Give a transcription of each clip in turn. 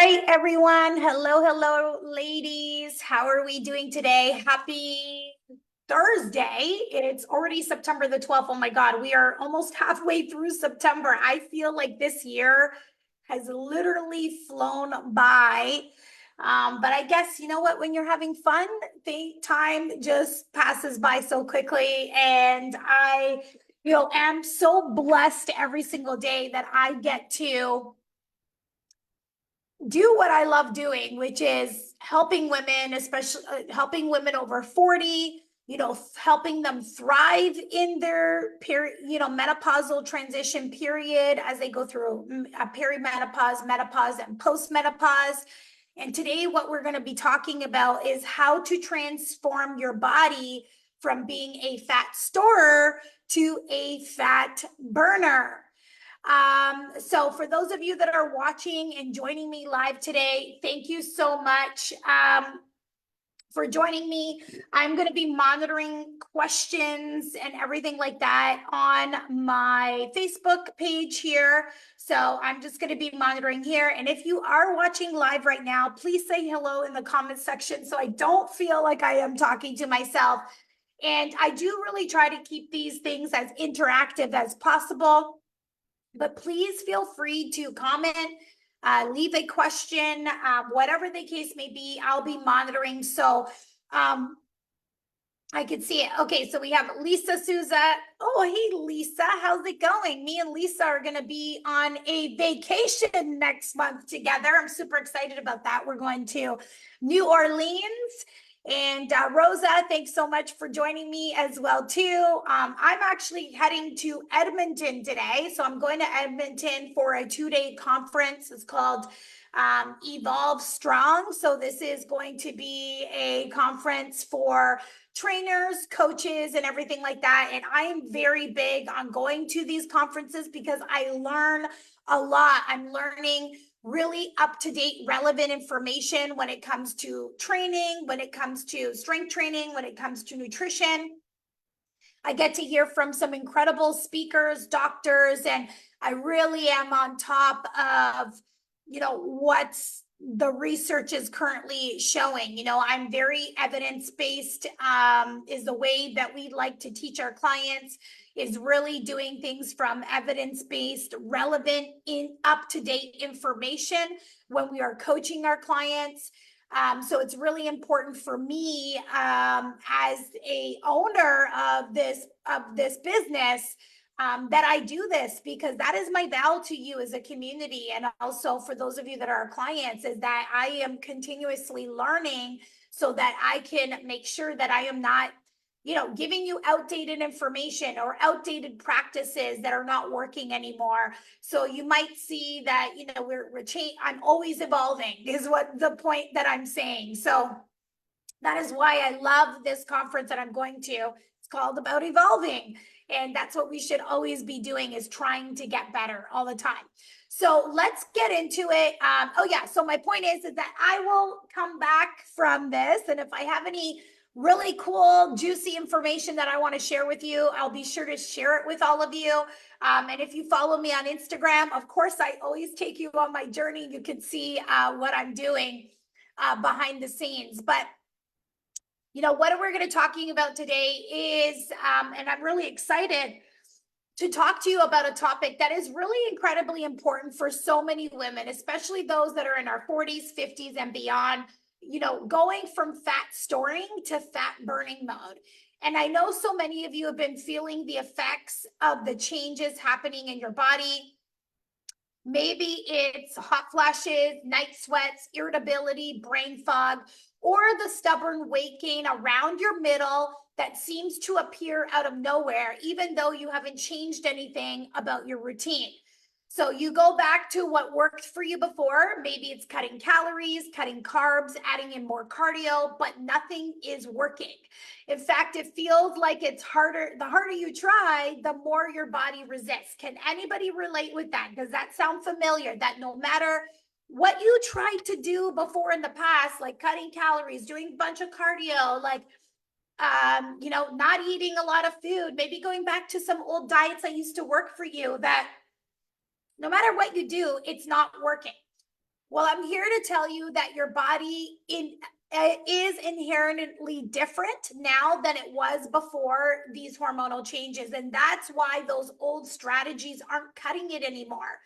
right, everyone. Hello, ladies. How are we doing today? Happy Thursday. It's already September the 12th. Oh my God, we are almost halfway through September. I feel like this year has literally flown by. But I guess, you know what, when you're having fun, the time just passes by so quickly. And I, am so blessed every single day that I get to do what I love doing, which is helping women, especially helping women over 40, helping them thrive in their period, menopausal transition period as they go through a perimenopause, menopause, and postmenopause. And today, what we're going to be talking about is how to transform your body from being a fat storer to a fat burner. So for those of you that are watching and joining me live today, thank you so much for joining me. I'm going to be monitoring questions and everything like that on my Facebook page here. So I'm just going to be monitoring here. And if you are watching live right now, please say hello in the comments section so I don't feel like I am talking to myself. And I do really try to keep these things as interactive as possible. But please feel free to comment, leave a question, whatever the case may be, I'll be monitoring. So I can see it. Okay, so we have Lisa Souza. Oh, hey, Lisa, how's it going? Me and Lisa are going to be on a vacation next month together. I'm super excited about that. We're going to New Orleans. And Rosa, thanks so much for joining me as well, too. I'm actually heading to Edmonton today. So I'm going to Edmonton for a 2-day conference. It's called Evolve Strong. So this is going to be a conference for trainers, coaches, and everything like that. And I am very big on going to these conferences because I learn a lot. I'm learning really up-to-date, relevant information when it comes to training, when it comes to strength training, when it comes to nutrition. I get to hear from some incredible speakers, doctors, and I really am on top of, what's the research is currently showing. I'm very evidence-based, is the way that we like to teach our clients, is really doing things from evidence-based, relevant, up-to-date information when we are coaching our clients. So it's really important for me as a owner of this business that I do this, because that is my vow to you as a community. And also for those of you that are our clients, is that I am continuously learning so that I can make sure that I am not, giving you outdated information or outdated practices that are not working anymore. So you might see that, I'm always evolving is what the point that I'm saying. So that is why I love this conference that I'm going to. It's called About Evolving. And that's what we should always be doing, is trying to get better all the time. So let's get into it. So my point is that I will come back from this. And if I have any really cool, juicy information that I want to share with you, I'll be sure to share it with all of you. And if you follow me on Instagram, of course, I always take you on my journey. You can see what I'm doing behind the scenes. But what we're going to talking about today is, and I'm really excited to talk to you about a topic that is really incredibly important for so many women, especially those that are in our 40s, 50s, and beyond, going from fat storing to fat burning mode. And I know so many of you have been feeling the effects of the changes happening in your body. Maybe it's hot flashes, night sweats, irritability, brain fog, or the stubborn weight gain around your middle that seems to appear out of nowhere, even though you haven't changed anything about your routine. So you go back to what worked for you before. Maybe it's cutting calories, cutting carbs, adding in more cardio, but nothing is working. In fact, it feels like it's harder. The harder you try, the more your body resists. Can anybody relate with that? Does that sound familiar? That no matter what you tried to do before in the past, like cutting calories, doing a bunch of cardio, like not eating a lot of food, maybe going back to some old diets that used to work for you, that no matter what you do, it's not working. Well, I'm here to tell you that your body is inherently different now than it was before these hormonal changes. And that's why those old strategies aren't cutting it anymore.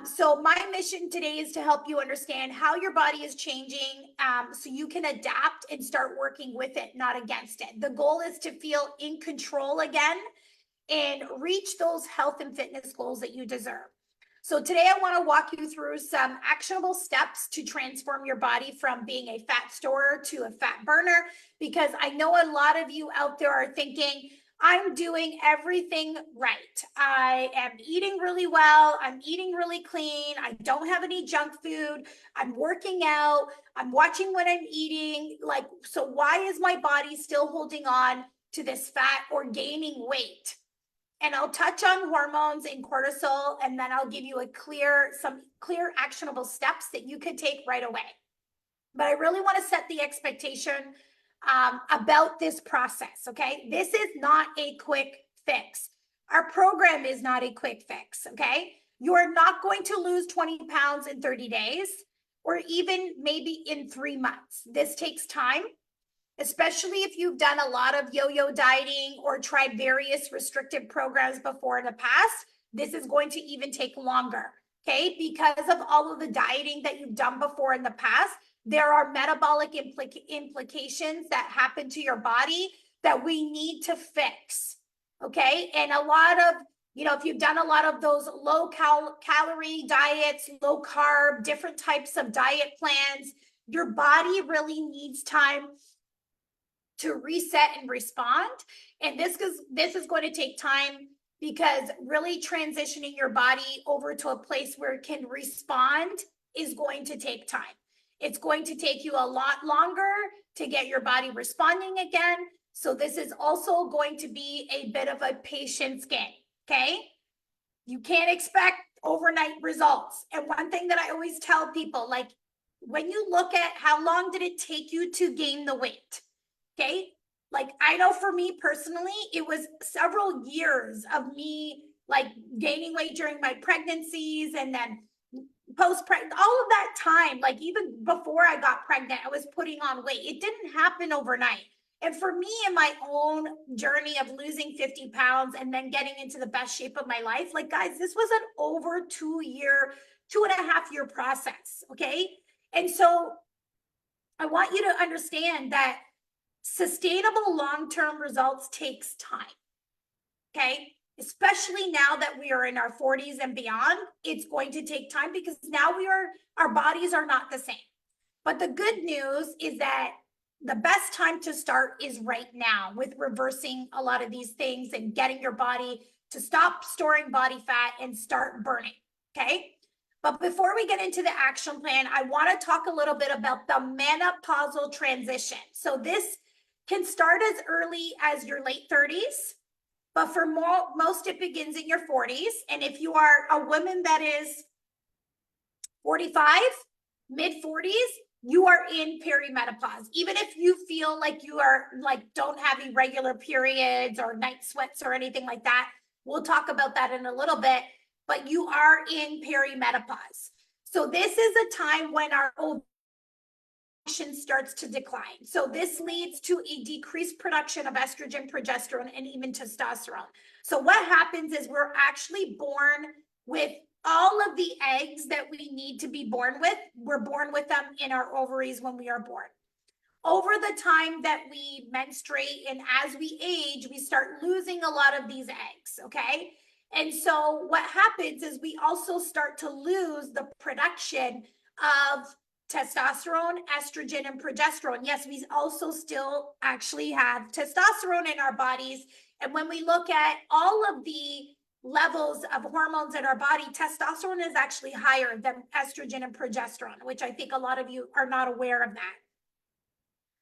So my mission today is to help you understand how your body is changing, so you can adapt and start working with it, not against it. The goal is to feel in control again and reach those health and fitness goals that you deserve. So today I want to walk you through some actionable steps to transform your body from being a fat storer to a fat burner, because I know a lot of you out there are thinking, I'm doing everything right. I am eating really well. I'm eating really clean. I don't have any junk food. I'm working out. I'm watching what I'm eating. Like, so why is my body still holding on to this fat or gaining weight? And I'll touch on hormones and cortisol, and then I'll give you some clear actionable steps that you could take right away. But I really want to set the expectation about this process, okay? This is not a quick fix. Our program is not a quick fix, okay? You are not going to lose 20 pounds in 30 days or even maybe in 3 months. This takes time, especially if you've done a lot of yo-yo dieting or tried various restrictive programs before in the past. This is going to even take longer, okay? Because of all of the dieting that you've done before in the past, there are metabolic implications that happen to your body that we need to fix, okay? And a lot of, if you've done a lot of those low calorie diets, low carb, different types of diet plans, your body really needs time to reset and respond. And this is going to take time, because really transitioning your body over to a place where it can respond is going to take time. It's going to take you a lot longer to get your body responding again. So this is also going to be a bit of a patience game, okay? You can't expect overnight results. And one thing that I always tell people, like, when you look at how long did it take you to gain the weight, okay? Like, I know for me personally, it was several years of me like gaining weight during my pregnancies and then post-pregnant, all of that time, like even before I got pregnant, I was putting on weight. It didn't happen overnight. And for me, in my own journey of losing 50 pounds and then getting into the best shape of my life, like, guys, this was an over 2.5 year process, okay? And so I want you to understand that sustainable long-term results takes time, okay? Especially now that we are in our 40s and beyond, it's going to take time, because now our bodies are not the same. But the good news is that the best time to start is right now, with reversing a lot of these things and getting your body to stop storing body fat and start burning, okay? But before we get into the action plan, I want to talk a little bit about the menopausal transition. So this can start as early as your late 30s, but for most it begins in your 40s. And if you are a woman that is 45, mid 40s, you are in perimenopause. Even if you feel like you are don't have irregular periods or night sweats or anything like that, we'll talk about that in a little bit, but you are in perimenopause. So this is a time when our ovulation starts to decline. So this leads to a decreased production of estrogen, progesterone, and even testosterone. So what happens is we're actually born with all of the eggs that we need to be born with. We're born with them in our ovaries when we are born. Over the time that we menstruate and as we age, we start losing a lot of these eggs, okay? And so what happens is we also start to lose the production of testosterone, estrogen, and progesterone. Yes, we also still actually have testosterone in our bodies. And when we look at all of the levels of hormones in our body, testosterone is actually higher than estrogen and progesterone, which I think a lot of you are not aware of that.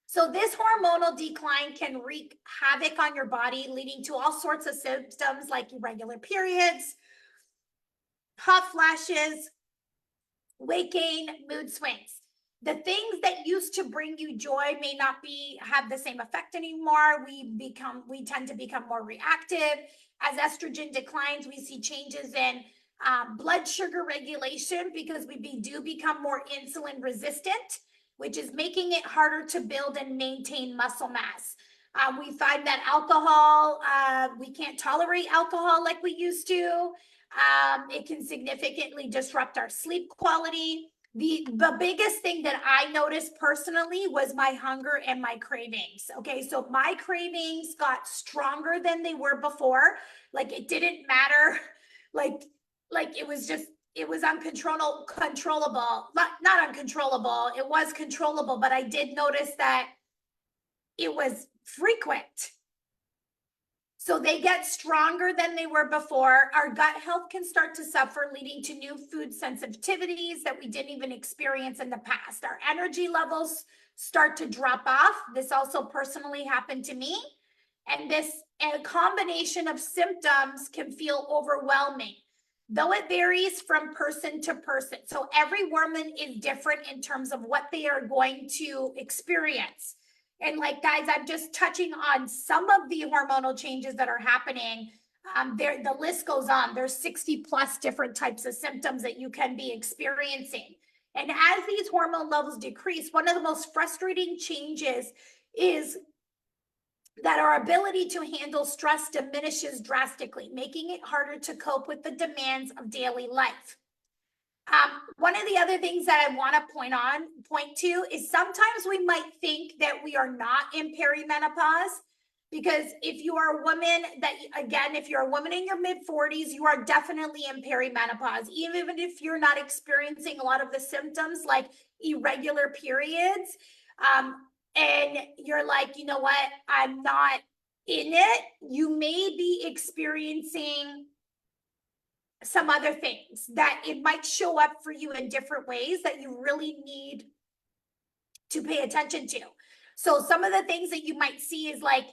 So this hormonal decline can wreak havoc on your body, leading to all sorts of symptoms like irregular periods, hot flashes, weight gain, mood swings. The things that used to bring you joy may not have the same effect anymore. We tend to become more reactive. As estrogen declines, we see changes in blood sugar regulation, because we do become more insulin resistant, which is making it harder to build and maintain muscle mass. We find that alcohol, we can't tolerate alcohol like we used to. It can significantly disrupt our sleep quality. The biggest thing that I noticed personally was my hunger and my cravings. Okay, so my cravings got stronger than they were before. Like it didn't matter, like it was just, it was controllable, not uncontrollable, it was controllable, but I did notice that it was frequent. So they get stronger than they were before. Our gut health can start to suffer, leading to new food sensitivities that we didn't even experience in the past. Our energy levels start to drop off. This also personally happened to me. And this, a combination of symptoms can feel overwhelming, though it varies from person to person. So every woman is different in terms of what they are going to experience. And like, guys, I'm just touching on some of the hormonal changes that are happening. The list goes on. There's 60 plus different types of symptoms that you can be experiencing. And as these hormone levels decrease, one of the most frustrating changes is that our ability to handle stress diminishes drastically, making it harder to cope with the demands of daily life. One of the other things that I want to point to is sometimes we might think that we are not in perimenopause, because if you are a woman that, again, if you're a woman in your mid 40s, you are definitely in perimenopause, even if you're not experiencing a lot of the symptoms like irregular periods. And you're like, you know what, I'm not in it. You may be experiencing some other things that it might show up for you in different ways that you really need to pay attention to. So some of the things that you might see is like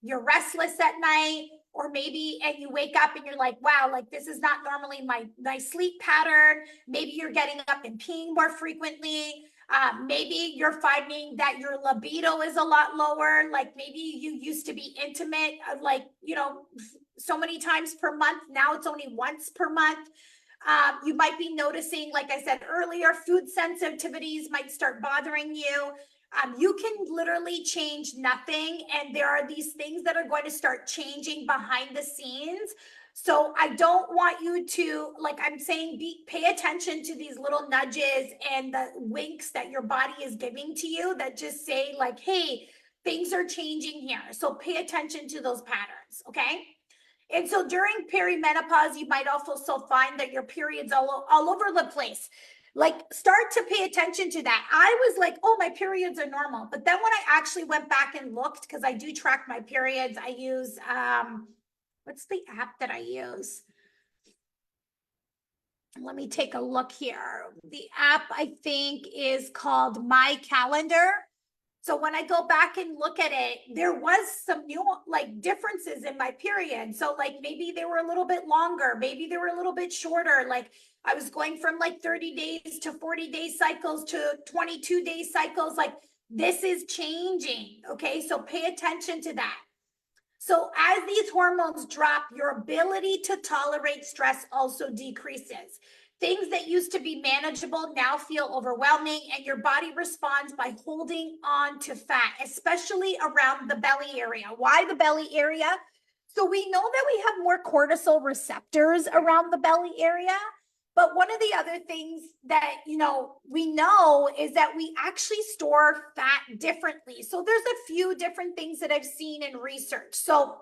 you're restless at night, or maybe, and you wake up and you're like, wow, like this is not normally my sleep pattern. Maybe you're getting up and peeing more frequently. Maybe you're finding that your libido is a lot lower. Like maybe you used to be intimate, like, you know, so many times per month. Now it's only once per month. You might be noticing, like I said earlier, food sensitivities might start bothering you. You can literally change nothing. And there are these things that are going to start changing behind the scenes. So I don't want you to, like I'm saying, pay attention to these little nudges and the winks that your body is giving to you that just say like, hey, things are changing here. So pay attention to those patterns, okay? And so during perimenopause, you might also find that your period's all over the place. Like start to pay attention to that. I was like, oh, my periods are normal. But then when I actually went back and looked, because I do track my periods, I use, what's the app that I use? Let me take a look here. The app I think is called My Calendar. So when I go back and look at it, there was some new like differences in my period. So like maybe they were a little bit longer, maybe they were a little bit shorter. Like I was going from like 30 days to 40-day cycles to 22-day cycles. Like this is changing. Okay, so pay attention to that. So as these hormones drop, your ability to tolerate stress also decreases. Things that used to be manageable now feel overwhelming, and your body responds by holding on to fat, especially around the belly area. Why the belly area? So we know that we have more cortisol receptors around the belly area. But one of the other things that, you know, we know is that we actually store fat differently. So there's a few different things that I've seen in research. So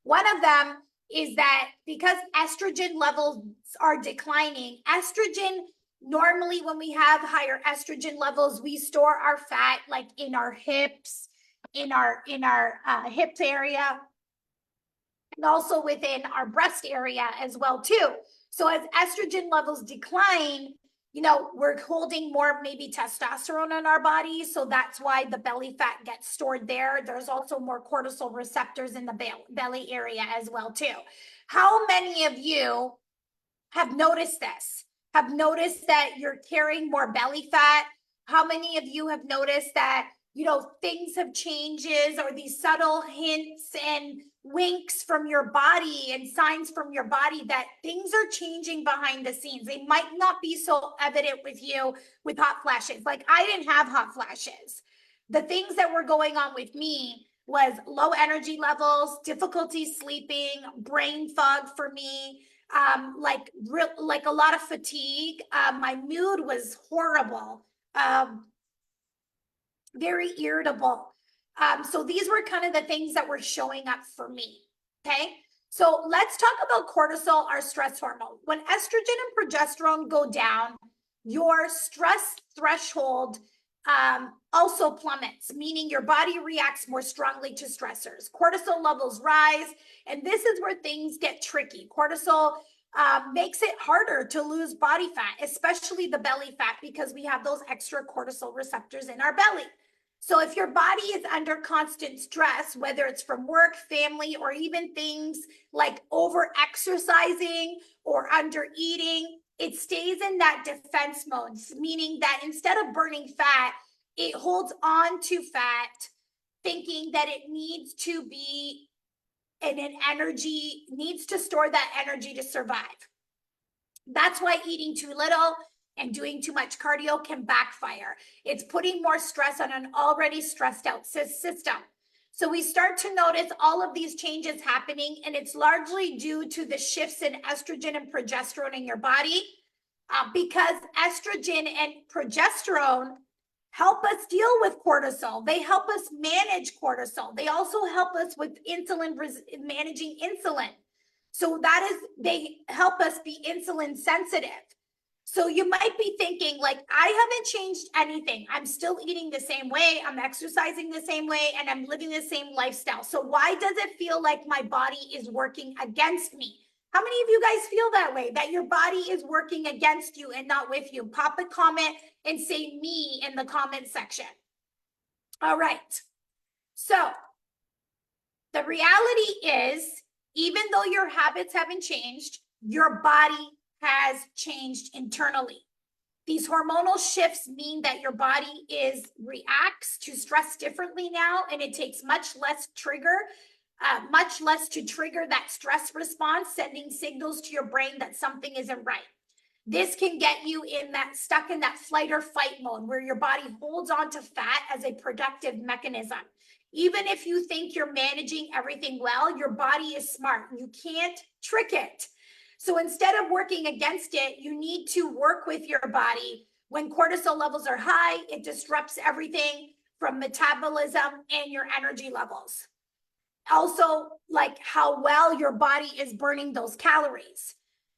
one of them is that because estrogen levels are declining, estrogen, normally when we have higher estrogen levels, we store our fat like in our hips, in our hips area, and also within our breast area as well too. So as estrogen levels decline, you know, we're holding more maybe testosterone in our body. So that's why the belly fat gets stored there. There's also more cortisol receptors in the belly area as well too. How many of you have noticed this? Have noticed that you're carrying more belly fat? How many of you have noticed that things have changes, or these subtle hints and winks from your body and signs from your body that things are changing behind the scenes. They might not be so evident with you with hot flashes. Like, I didn't have hot flashes. The things that were going on with me was low energy levels, difficulty sleeping, brain fog for me, like a lot of fatigue. My mood was horrible. Very irritable. So these were kind of the things that were showing up for me. Okay. So let's talk about cortisol, our stress hormone. When estrogen and progesterone go down, your stress threshold also plummets, meaning your body reacts more strongly to stressors. Cortisol levels rise, and this is where things get tricky. Cortisol makes it harder to lose body fat, especially the belly fat, because we have those extra cortisol receptors in our belly. So if your body is under constant stress, whether it's from work, family, or even things like over exercising or under eating, it stays in that defense mode, meaning that instead of burning fat, it holds on to fat, thinking that it needs to be in an energy, needs to store that energy to survive. That's why eating too little and doing too much cardio can backfire. It's putting more stress on an already stressed out system. So we start to notice all of these changes happening, and it's largely due to the shifts in estrogen and progesterone in your body, because estrogen and progesterone help us deal with cortisol. They help us manage cortisol. They also help us with managing insulin. So they help us be insulin sensitive. So you might be thinking, like, I haven't changed anything. I'm still eating the same way. I'm exercising the same way, and I'm living the same lifestyle. So why does it feel like my body is working against me? How many of you guys feel that way, that your body is working against you and not with you? Pop a comment and say me in the comment section. All right. So the reality is, even though your habits haven't changed, your body has changed internally. These hormonal shifts mean that your body reacts to stress differently now, and it takes much less to trigger that stress response, sending signals to your brain that something isn't right. This can get you stuck in that flight or fight mode, where your body holds on to fat as a productive mechanism. Even if you think you're managing everything well, your body is smart. You can't trick it. So instead of working against it, you need to work with your body. When cortisol levels are high, it disrupts everything from metabolism and your energy levels. Also, like how well your body is burning those calories.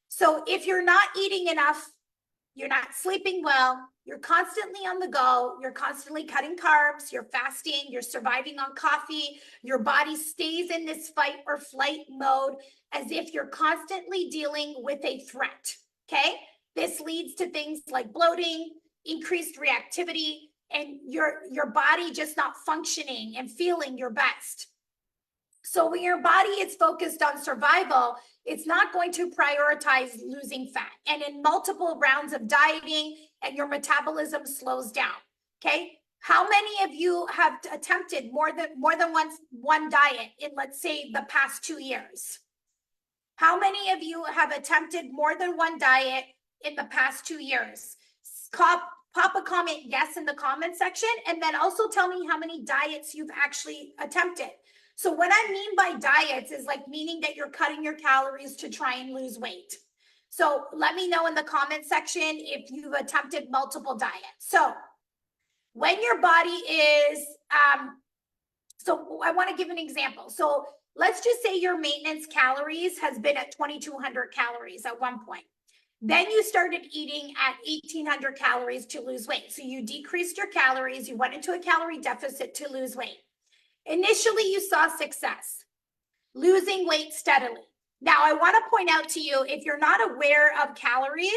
So if you're not eating enough, you're not sleeping well, you're constantly on the go, you're constantly cutting carbs, you're fasting, you're surviving on coffee, your body stays in this fight or flight mode as if you're constantly dealing with a threat, okay? This leads to things like bloating, increased reactivity, and your body just not functioning and feeling your best. So when your body is focused on survival, it's not going to prioritize losing fat. And in multiple rounds of dieting, and your metabolism slows down. Okay. How many of you have attempted more than one diet in, let's say, the past 2 years? How many of you have attempted more than one diet in the past 2 years? Pop a comment yes in the comment section, and then also tell me how many diets you've actually attempted. So what I mean by diets is like meaning that you're cutting your calories to try and lose weight. So let me know in the comment section if you've attempted multiple diets. So when your body is, so I want to give an example. So let's just say your maintenance calories has been at 2,200 calories at one point. Then you started eating at 1,800 calories to lose weight. So you decreased your calories, you went into a calorie deficit to lose weight. Initially, you saw success, losing weight steadily. Now, I want to point out to you, if you're not aware of calories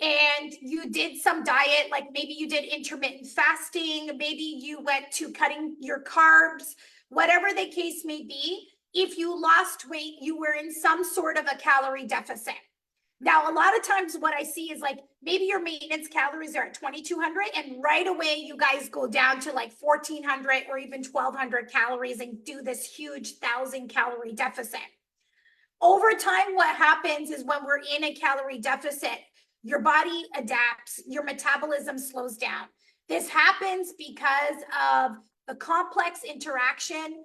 and you did some diet, like maybe you did intermittent fasting, maybe you went to cutting your carbs, whatever the case may be, if you lost weight, you were in some sort of a calorie deficit. Now, a lot of times what I see is like, maybe your maintenance calories are at 2,200 and right away you guys go down to like 1,400 or even 1,200 calories and do this huge 1,000-calorie deficit. Over time, what happens is when we're in a calorie deficit, your body adapts, your metabolism slows down. This happens because of the complex interaction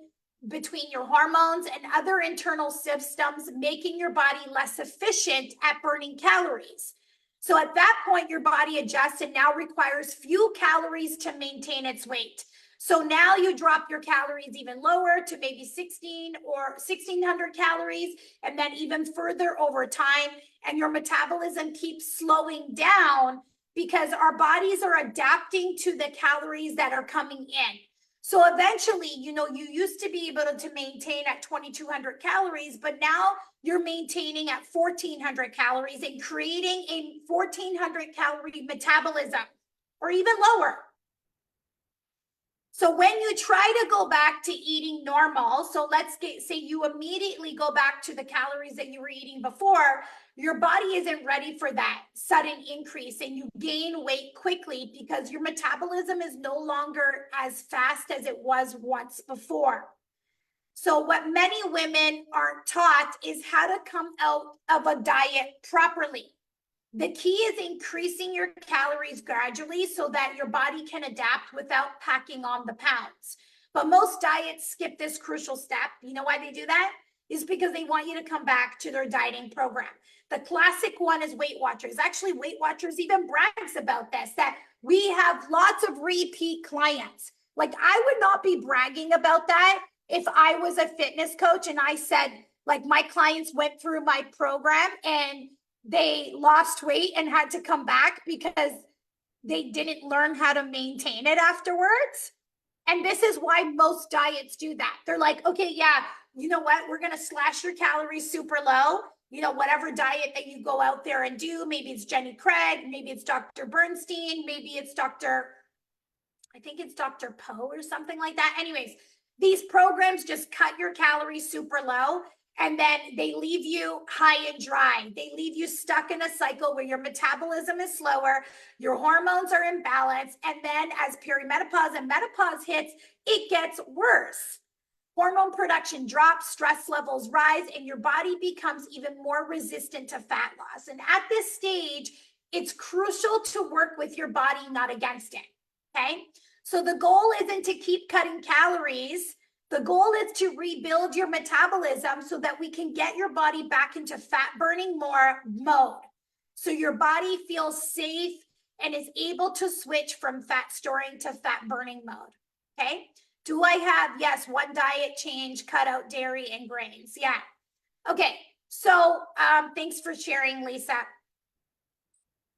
between your hormones and other internal systems, making your body less efficient at burning calories. So at that point, your body adjusts and now requires few calories to maintain its weight. So now you drop your calories even lower to maybe 16 or 1,600 calories, and then even further over time, and your metabolism keeps slowing down because our bodies are adapting to the calories that are coming in. So eventually, you used to be able to maintain at 2,200 calories, but now you're maintaining at 1,400 calories and creating a 1,400 calorie metabolism or even lower. So when you try to go back to eating normal, so let's say you immediately go back to the calories that you were eating before, your body isn't ready for that sudden increase and you gain weight quickly because your metabolism is no longer as fast as it was once before. So what many women aren't taught is how to come out of a diet properly. The key is increasing your calories gradually so that your body can adapt without packing on the pounds. But most diets skip this crucial step. You know why they do that? Is because they want you to come back to their dieting program. The classic one is Weight Watchers. Actually, Weight Watchers even brags about this, that we have lots of repeat clients. Like, I would not be bragging about that if I was a fitness coach and I said, like, my clients went through my program and they lost weight and had to come back because they didn't learn how to maintain it afterwards. And this is why most diets do that. They're like, okay, yeah, you know what? We're going to slash your calories super low. Whatever diet that you go out there and do, maybe it's Jenny Craig, maybe it's Dr. Bernstein, maybe it's I think it's Dr. Poe or something like that. Anyways, these programs just cut your calories super low and then they leave you high and dry. They leave you stuck in a cycle where your metabolism is slower, your hormones are imbalanced, and then as perimenopause and menopause hits, it gets worse. Hormone production drops, stress levels rise, and your body becomes even more resistant to fat loss. And at this stage, it's crucial to work with your body, not against it, okay? So the goal isn't to keep cutting calories. The goal is to rebuild your metabolism so that we can get your body back into fat burning more mode. So your body feels safe and is able to switch from fat storing to fat burning mode. Okay. Do I have, yes, one diet change, cut out dairy and grains. Yeah. Okay. So thanks for sharing, Lisa.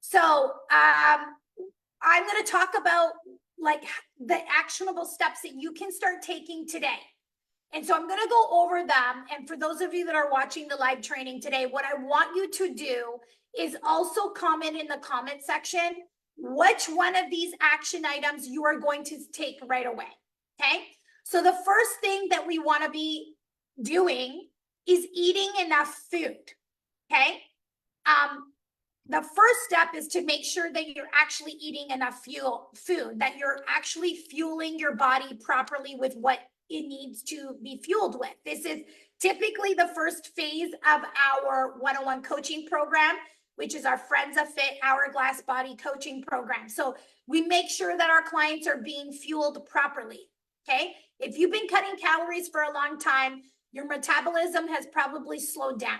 So I'm going to talk about like the actionable steps that you can start taking today. And so I'm going to go over them. And for those of you that are watching the live training today, what I want you to do is also comment in the comment section which one of these action items you are going to take right away. Okay. So the first thing that we want to be doing is eating enough food. Okay. The first step is to make sure that you're actually eating enough food, that you're actually fueling your body properly with what it needs to be fueled with. This is typically the first phase of our one-on-one coaching program, which is our Frenza Fit Hourglass Body Coaching Program. So we make sure that our clients are being fueled properly, okay? If you've been cutting calories for a long time, your metabolism has probably slowed down.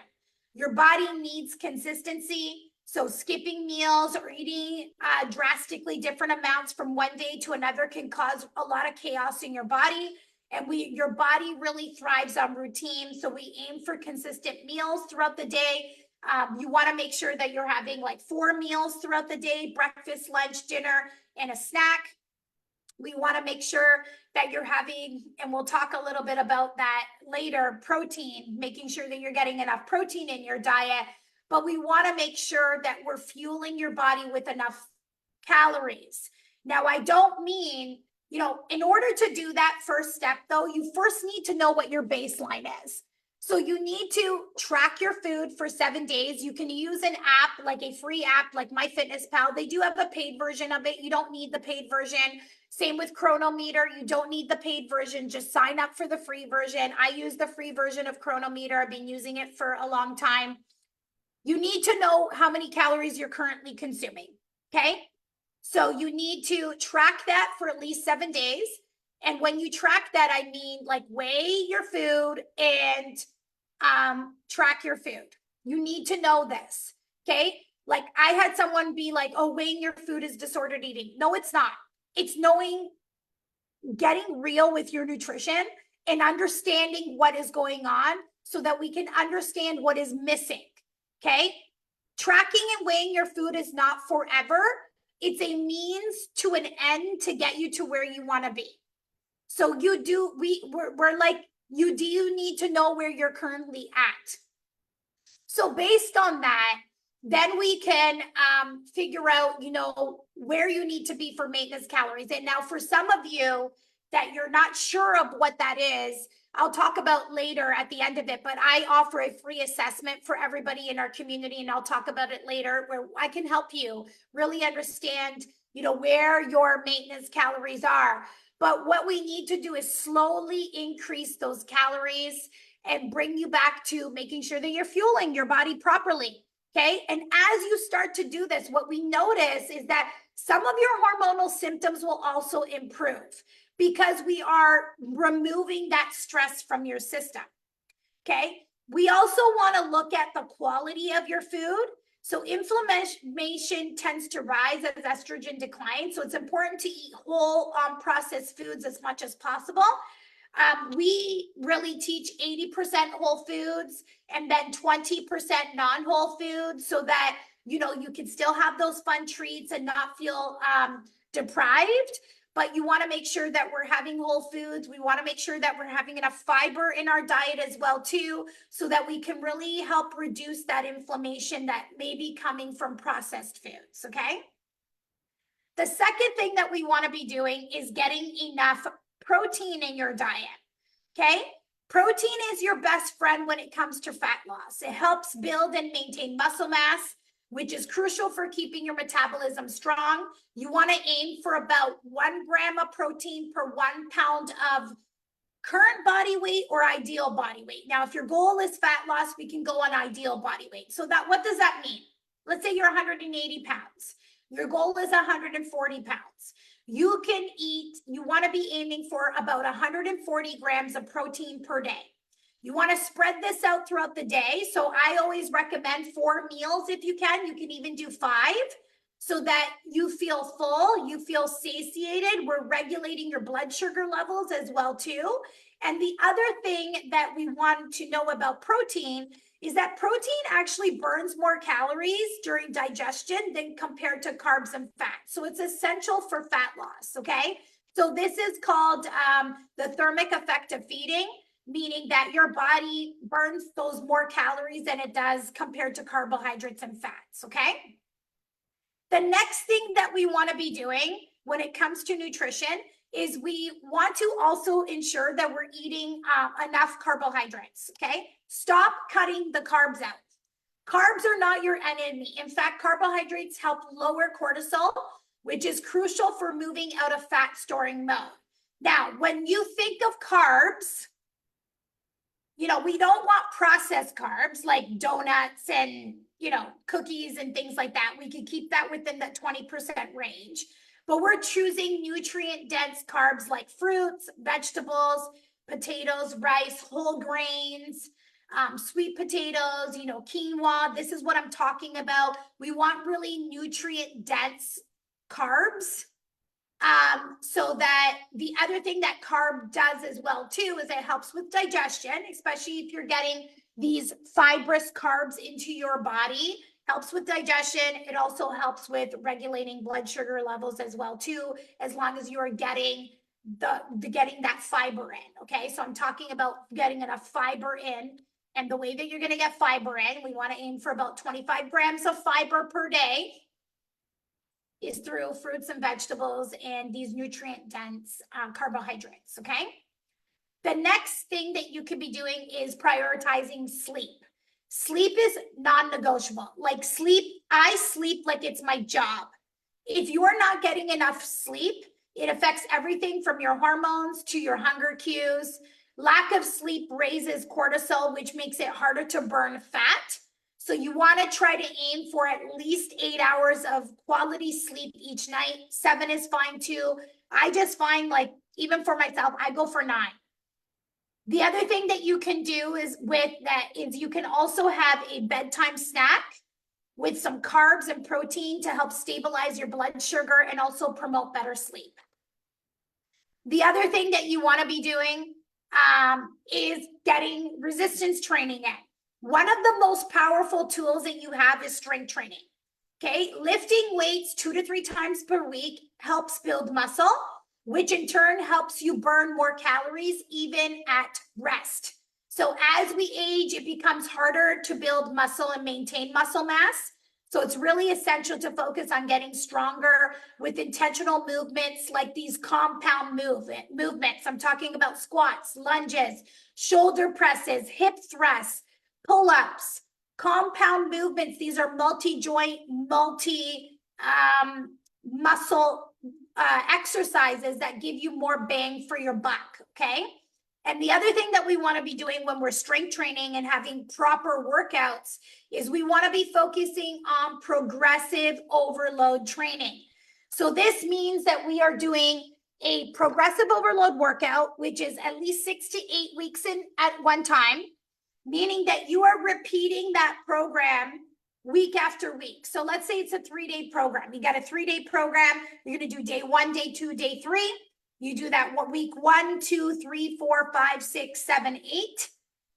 Your body needs consistency. So skipping meals or eating drastically different amounts from one day to another can cause a lot of chaos in your body. And your body really thrives on routine. So we aim for consistent meals throughout the day. You want to make sure that you're having like 4 meals throughout the day: breakfast, lunch, dinner, and a snack. We want to make sure that you're having, and we'll talk a little bit about that later, protein, making sure that you're getting enough protein in your diet. But we want to make sure that we're fueling your body with enough calories. Now, I don't mean, in order to do that first step, though, you first need to know what your baseline is. So you need to track your food for 7 days. You can use an app, like a free app, like MyFitnessPal. They do have a paid version of it. You don't need the paid version. Same with Chronometer. You don't need the paid version. Just sign up for the free version. I use the free version of Chronometer. I've been using it for a long time. You need to know how many calories you're currently consuming. Okay. So you need to track that for at least 7 days. And when you track that, I mean like weigh your food and track your food. You need to know this. Okay. Like I had someone be like, oh, weighing your food is disordered eating. No, it's not. It's knowing, getting real with your nutrition and understanding what is going on so that we can understand what is missing. Okay. Tracking and weighing your food is not forever. It's a means to an end to get you to where you want to be. So we're like, you do need to know where you're currently at. So based on that, then we can figure out, where you need to be for maintenance calories. And now for some of you that you're not sure of what that is, I'll talk about later at the end of it, but I offer a free assessment for everybody in our community, and I'll talk about it later, where I can help you really understand, where your maintenance calories are. But what we need to do is slowly increase those calories and bring you back to making sure that you're fueling your body properly. Okay. And as you start to do this, what we notice is that some of your hormonal symptoms will also improve because we are removing that stress from your system. Okay. We also want to look at the quality of your food. So inflammation tends to rise as estrogen declines. So it's important to eat whole processed foods as much as possible. We really teach 80% whole foods and then 20% non-whole foods so that, you can still have those fun treats and not feel deprived. But you want to make sure that we're having whole foods. We want to make sure that we're having enough fiber in our diet as well, too, so that we can really help reduce that inflammation that may be coming from processed foods, okay? The second thing that we want to be doing is getting enough protein in your diet, okay? Protein is your best friend when it comes to fat loss. It helps build and maintain muscle mass, which is crucial for keeping your metabolism strong. You want to aim for about 1 gram of protein per 1 pound of current body weight or ideal body weight. Now, if your goal is fat loss, we can go on ideal body weight. So what does that mean? Let's say you're 180 pounds. Your goal is 140 pounds. You want to be aiming for about 140 grams of protein per day. You want to spread this out throughout the day. So I always recommend 4 meals if you can. You can even do 5 so that you feel full, you feel satiated. We're regulating your blood sugar levels as well too. And the other thing that we want to know about protein is that protein actually burns more calories during digestion than compared to carbs and fat. So it's essential for fat loss, okay? So this is called the thermic effect of feeding, meaning that your body burns those more calories than it does compared to carbohydrates and fats, okay? The next thing that we want to be doing when it comes to nutrition is we want to also ensure that we're eating enough carbohydrates, okay? Stop cutting the carbs out. Carbs are not your enemy. In fact, carbohydrates help lower cortisol, which is crucial for moving out of fat storing mode. Now, when you think of carbs, we don't want processed carbs like donuts and, cookies and things like that. We can keep that within the 20% range. But we're choosing nutrient-dense carbs like fruits, vegetables, potatoes, rice, whole grains, sweet potatoes, quinoa. This is what I'm talking about. We want really nutrient-dense carbs. So that the other thing that carb does as well too is it helps with digestion, especially if you're getting these fibrous carbs into your body, helps with digestion. It also helps with regulating blood sugar levels as well too, as long as you're getting getting that fiber in. Okay, so I'm talking about getting enough fiber in, and the way that you're going to get fiber in, we want to aim for about 25 grams of fiber per day is through fruits and vegetables and these nutrient dense carbohydrates, okay? The next thing that you could be doing is prioritizing sleep. Sleep is non-negotiable. Like I sleep like it's my job. If you are not getting enough sleep, it affects everything from your hormones to your hunger cues. Lack of sleep raises cortisol, which makes it harder to burn fat. So you want to try to aim for at least 8 hours of quality sleep each night. 7 is fine too. I just find, like, even for myself, I go for 9. The other thing that you can do is you can also have a bedtime snack with some carbs and protein to help stabilize your blood sugar and also promote better sleep. The other thing that you want to be doing is getting resistance training in. One of the most powerful tools that you have is strength training. Okay, lifting weights 2 to 3 times per week helps build muscle, which in turn helps you burn more calories even at rest. So as we age, it becomes harder to build muscle and maintain muscle mass. So it's really essential to focus on getting stronger with intentional movements like these compound movements. I'm talking about squats, lunges, shoulder presses, hip thrusts, pull-ups, compound movements. These are multi-joint, multi-muscle exercises that give you more bang for your buck, okay? And the other thing that we want to be doing when we're strength training and having proper workouts is we want to be focusing on progressive overload training. So this means that we are doing a progressive overload workout, which is at least 6 to 8 weeks in at one time, meaning that you are repeating that program week after week. So let's say it's a 3-day program. You got a 3-day program. You're going to do day 1, day 2, day 3. You do that week 1, 2, 3, 4, 5, 6, 7, 8.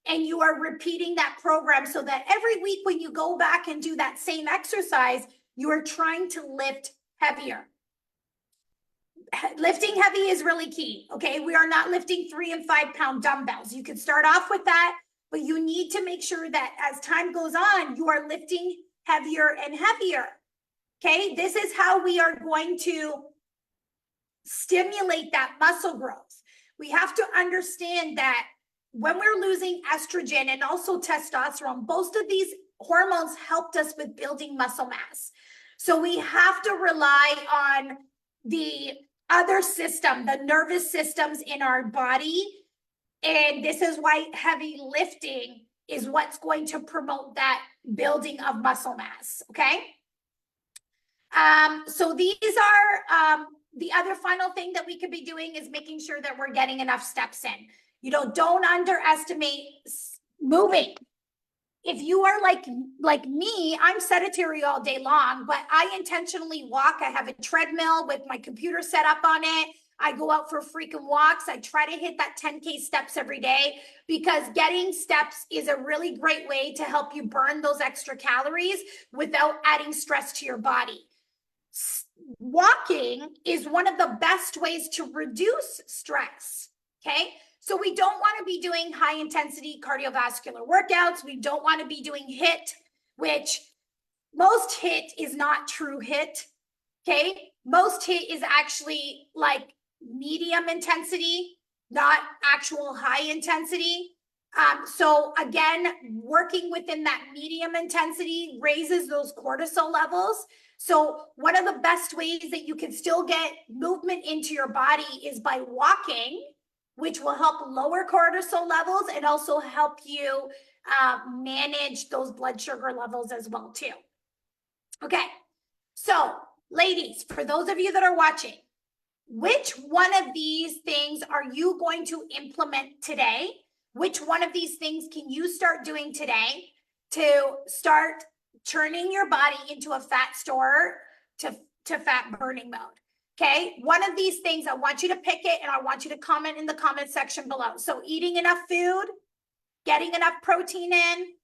And you are repeating that program so that every week when you go back and do that same exercise, you are trying to lift heavier. Lifting heavy is really key, okay? We are not lifting 3 and 5 pound dumbbells. You can start off with that, but you need to make sure that as time goes on, you are lifting heavier and heavier, okay? This is how we are going to stimulate that muscle growth. We have to understand that when we're losing estrogen and also testosterone, both of these hormones helped us with building muscle mass. So we have to rely on the other system, the nervous systems in our body. And this is why heavy lifting is what's going to promote that building of muscle mass, okay? So these are the other final thing that we could be doing is making sure that we're getting enough steps in. You know, don't underestimate moving. If you are like me, I'm sedentary all day long, but I intentionally walk. I have a treadmill with my computer set up on it. I go out for freaking walks. I try to hit that 10K steps every day because getting steps is a really great way to help you burn those extra calories without adding stress to your body. Walking is one of the best ways to reduce stress, okay? So we don't want to be doing high intensity cardiovascular workouts. We don't want to be doing HIIT, which most HIIT is not true HIIT, okay? Most HIIT is actually like medium intensity, not actual high intensity. So again, working within that medium intensity raises those cortisol levels. So one of the best ways that you can still get movement into your body is by walking, which will help lower cortisol levels and also help you manage those blood sugar levels as well too. Okay, so ladies, for those of you that are watching, which one of these things are you going to implement today? Which one of these things can you start doing today to start turning your body into a fat storer to fat burning mode? Okay, one of these things, I want you to pick it and I want you to comment in the comment section below. So eating enough food, getting enough protein in,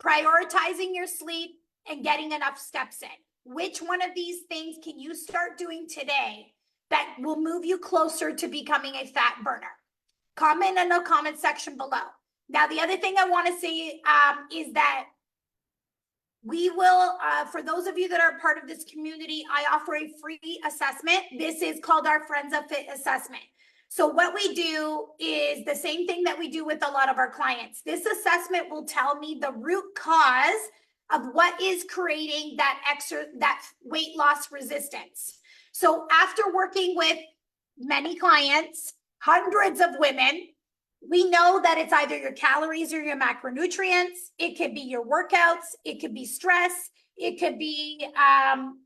prioritizing your sleep, and getting enough steps in. Which one of these things can you start doing today that will move you closer to becoming a fat burner? Comment in the comment section below. Now, the other thing I want to say is that we will, for those of you that are part of this community, I offer a free assessment. This is called our Frenza Fit Assessment. So what we do is the same thing that we do with a lot of our clients. This assessment will tell me the root cause of what is creating that weight loss resistance. So after working with many clients, hundreds of women, we know that it's either your calories or your macronutrients. It could be your workouts. It could be stress. It could be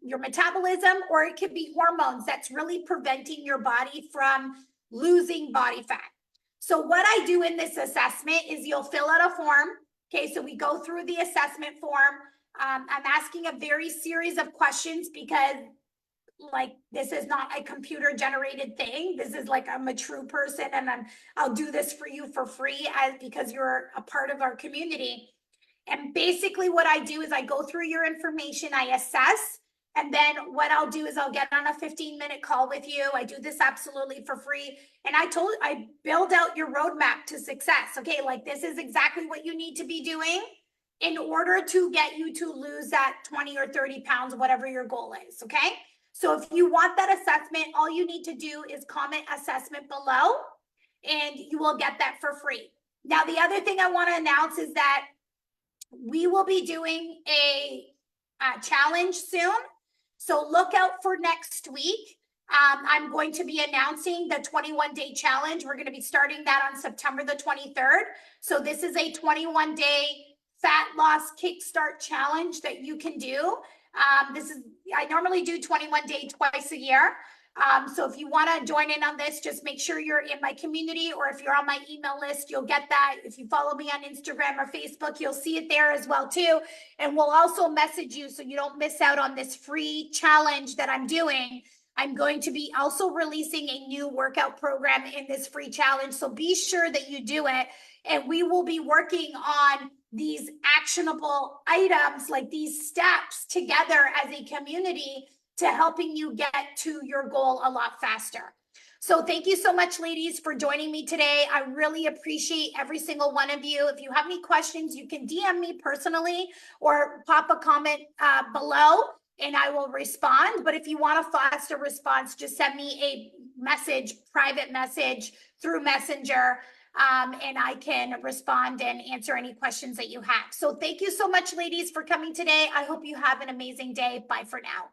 your metabolism, or it could be hormones that's really preventing your body from losing body fat. So what I do in this assessment is you'll fill out a form. Okay, so we go through the assessment form. I'm asking a very series of questions because like this is not a computer generated thing. This is like I'm a true person, and I'll do this for you for free because you're a part of our community. And basically what I do is I go through your information, I assess, and then what I'll do is I'll get on a 15-minute call with you. I do this absolutely for free. And I build out your roadmap to success. Okay, like this is exactly what you need to be doing in order to get you to lose that 20 or 30 pounds, whatever your goal is. Okay. So if you want that assessment, all you need to do is comment assessment below and you will get that for free. Now, the other thing I want to announce is that we will be doing a challenge soon. So look out for next week. I'm going to be announcing the 21-day challenge. We're going to be starting that on September the 23rd. So this is a 21-day fat loss kickstart challenge that you can do. I normally do 21-day twice a year. So if you want to join in on this, just make sure you're in my community, or if you're on my email list, you'll get that. If you follow me on Instagram or Facebook, you'll see it there as well too. And we'll also message you so you don't miss out on this free challenge that I'm doing. I'm going to be also releasing a new workout program in this free challenge. So be sure that you do it. And we will be working on these actionable items, like these steps together as a community to helping you get to your goal a lot faster. So thank you so much, ladies, for joining me today. I really appreciate every single one of you. If you have any questions, you can DM me personally or pop a comment below and I will respond. But if you want a faster response, just send me a message, private message through Messenger, and I can respond and answer any questions that you have. So thank you so much, ladies, for coming today. I hope you have an amazing day. Bye for now.